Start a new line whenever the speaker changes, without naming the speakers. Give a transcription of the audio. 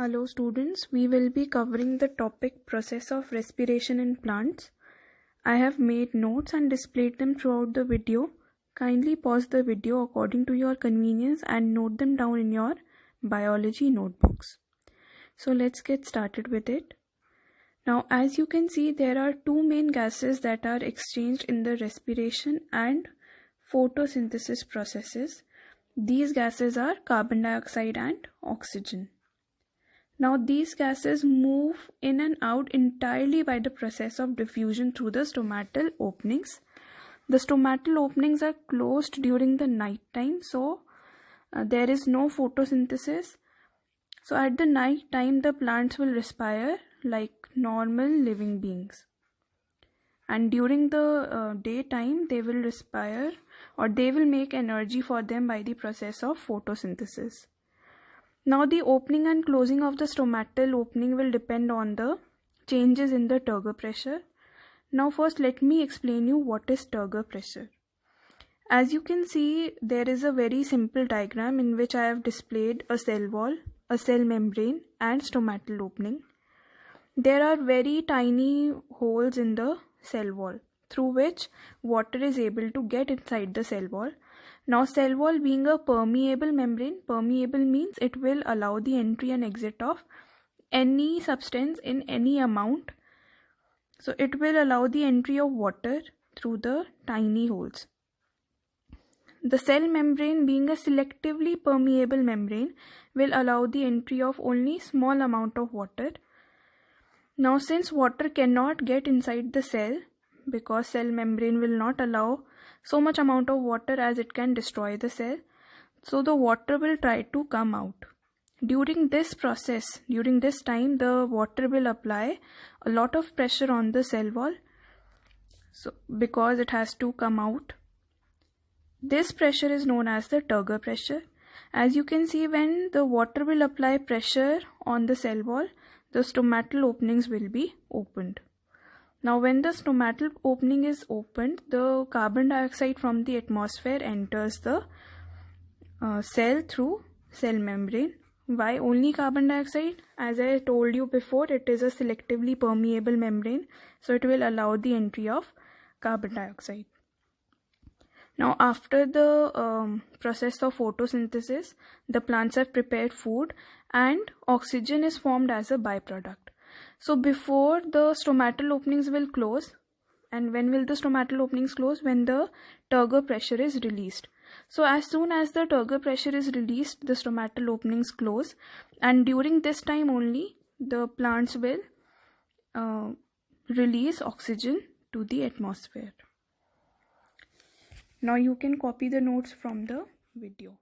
Hello students, we will be covering the topic process of respiration in plants. I have made notes and displayed them throughout the video. Kindly pause the video according to your convenience and note them down in your biology notebooks. So let's get started with it. Now as you can see, there are two main gases that are exchanged in the respiration and photosynthesis processes. These gases are carbon dioxide and oxygen. Now these gases move in and out entirely by the process of diffusion through the stomatal openings. The stomatal openings are closed during the night time, so there is no photosynthesis. So at the night time the plants will respire like normal living beings. And during the daytime they will respire or they will make energy for them by the process of photosynthesis. Now the opening and closing of the stomatal opening will depend on the changes in the turgor pressure. Now first let me explain you what is turgor pressure. As you can see, there is a very simple diagram in which I have displayed a cell wall, a cell membrane and stomatal opening. There are very tiny holes in the cell wall through which water is able to get inside the cell wall. Now cell wall being a permeable membrane, permeable means it will allow the entry and exit of any substance in any amount. So it will allow the entry of water through the tiny holes. The cell membrane being a selectively permeable membrane will allow the entry of only small amount of water. Now since water cannot get inside the cell because cell membrane will not allow so much amount of water as it can destroy the cell, so the water will try to come out. During this process, during this time, the water will apply a lot of pressure on the cell wall, so because it has to come out. This pressure is known as the turgor pressure. As you can see, when the water will apply pressure on the cell wall, the stomatal openings will be opened. Now when the stomatal opening is opened, the carbon dioxide from the atmosphere enters the cell through cell membrane. Why only carbon dioxide? As I told you before, it is a selectively permeable membrane, so it will allow the entry of carbon dioxide. Now after the process of photosynthesis, the plants have prepared food and oxygen is formed as a byproduct. So before the stomatal openings will close, and when will the stomatal openings close? When the turgor pressure is released. So as soon as the turgor pressure is released, the stomatal openings close, and during this time only the plants will release oxygen to the atmosphere. Now you can copy the notes from the video.